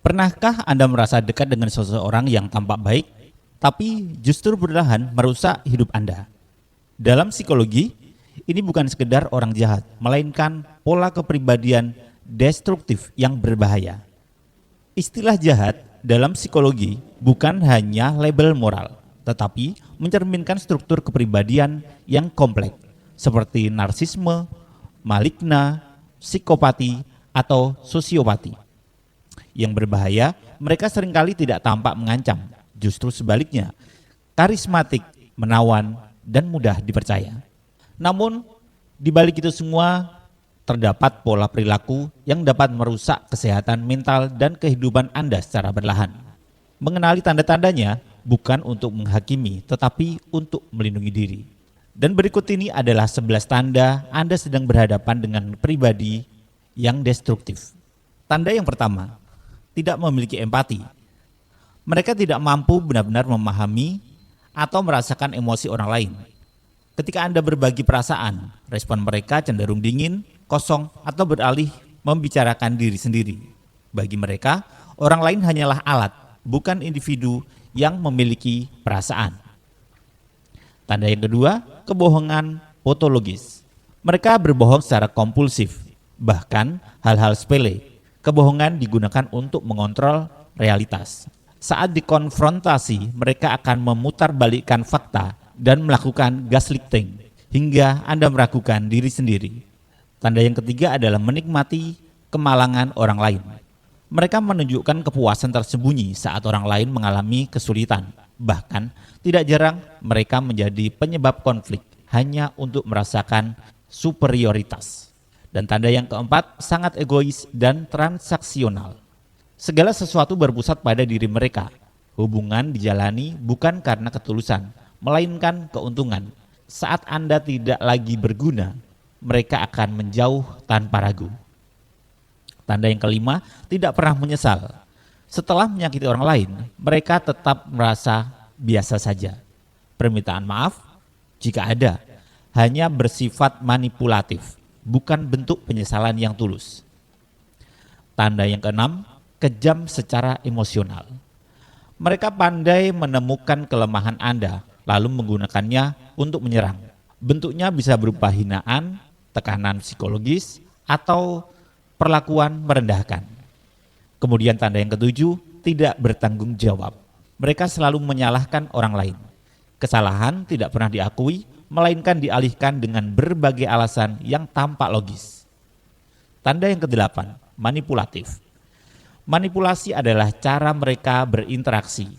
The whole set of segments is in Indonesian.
Pernahkah Anda merasa dekat dengan seseorang yang tampak baik, tapi justru perlahan merusak hidup Anda? Dalam psikologi, ini bukan sekedar orang jahat, melainkan pola kepribadian destruktif yang berbahaya. Istilah jahat dalam psikologi bukan hanya label moral, tetapi mencerminkan struktur kepribadian yang kompleks, seperti narsisme, maligna, psikopati, atau sosiopati. Yang berbahaya, mereka seringkali tidak tampak mengancam, justru sebaliknya, karismatik, menawan, dan mudah dipercaya. Namun, di balik itu semua, terdapat pola perilaku yang dapat merusak kesehatan mental dan kehidupan Anda secara perlahan. Mengenali tanda-tandanya bukan untuk menghakimi, tetapi untuk melindungi diri. Dan berikut ini adalah 11 tanda Anda sedang berhadapan dengan pribadi yang destruktif. Tanda yang pertama, tidak memiliki empati. Mereka tidak mampu benar-benar memahami atau merasakan emosi orang lain. Ketika Anda berbagi perasaan, respon mereka cenderung dingin, kosong, atau beralih membicarakan diri sendiri. Bagi mereka, orang lain hanyalah alat, bukan individu yang memiliki perasaan. Tanda yang kedua, kebohongan patologis. Mereka berbohong secara kompulsif, bahkan hal-hal sepele. Kebohongan digunakan untuk mengontrol realitas. Saat dikonfrontasi, mereka akan memutarbalikkan fakta dan melakukan gaslighting hingga Anda meragukan diri sendiri. Tanda yang ketiga adalah menikmati kemalangan orang lain. Mereka menunjukkan kepuasan tersembunyi saat orang lain mengalami kesulitan. Bahkan tidak jarang mereka menjadi penyebab konflik hanya untuk merasakan superioritas. Dan tanda yang keempat, sangat egois dan transaksional. Segala sesuatu berpusat pada diri mereka. Hubungan dijalani bukan karena ketulusan, melainkan keuntungan. Saat Anda tidak lagi berguna, mereka akan menjauh tanpa ragu. Tanda yang kelima, tidak pernah menyesal. Setelah menyakiti orang lain, mereka tetap merasa biasa saja. Permintaan maaf, jika ada, hanya bersifat manipulatif, bukan bentuk penyesalan yang tulus. Tanda yang keenam, kejam secara emosional. Mereka pandai menemukan kelemahan Anda, lalu menggunakannya untuk menyerang. Bentuknya bisa berupa hinaan, tekanan psikologis, atau perlakuan merendahkan. Kemudian tanda yang ketujuh, tidak bertanggung jawab. Mereka selalu menyalahkan orang lain. Kesalahan tidak pernah diakui, melainkan dialihkan dengan berbagai alasan yang tampak logis. Tanda yang kedelapan, manipulatif. Manipulasi adalah cara mereka berinteraksi,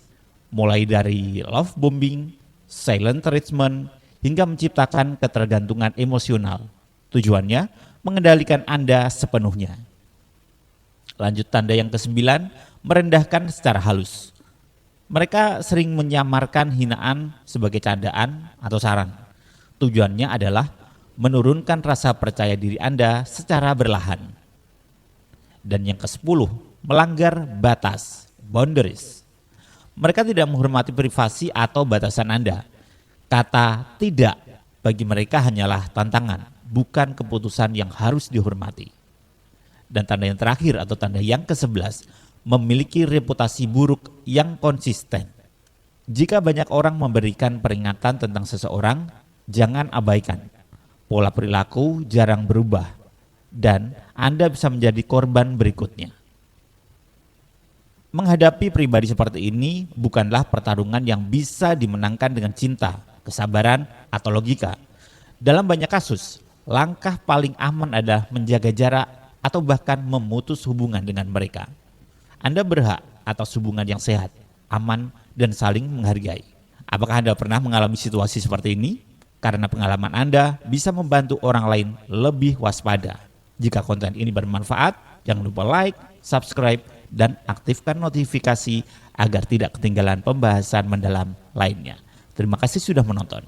mulai dari love bombing, silent treatment, hingga menciptakan ketergantungan emosional. Tujuannya, mengendalikan Anda sepenuhnya. Lanjut tanda yang kesembilan, merendahkan secara halus. Mereka sering menyamarkan hinaan sebagai candaan atau saran. Tujuannya adalah menurunkan rasa percaya diri Anda secara berlahan. Dan yang ke-10, melanggar batas, boundaries. Mereka tidak menghormati privasi atau batasan Anda. Kata tidak bagi mereka hanyalah tantangan, bukan keputusan yang harus dihormati. Dan tanda yang terakhir atau tanda yang ke-11, memiliki reputasi buruk yang konsisten. Jika banyak orang memberikan peringatan tentang seseorang, jangan abaikan. Pola perilaku jarang berubah dan Anda bisa menjadi korban berikutnya. Menghadapi pribadi seperti ini bukanlah pertarungan yang bisa dimenangkan dengan cinta, kesabaran, atau logika. Dalam banyak kasus, langkah paling aman adalah menjaga jarak atau bahkan memutus hubungan dengan mereka. Anda berhak atas hubungan yang sehat, aman, dan saling menghargai. Apakah Anda pernah mengalami situasi seperti ini? Karena pengalaman Anda bisa membantu orang lain lebih waspada. Jika konten ini bermanfaat, jangan lupa like, subscribe, dan aktifkan notifikasi agar tidak ketinggalan pembahasan mendalam lainnya. Terima kasih sudah menonton.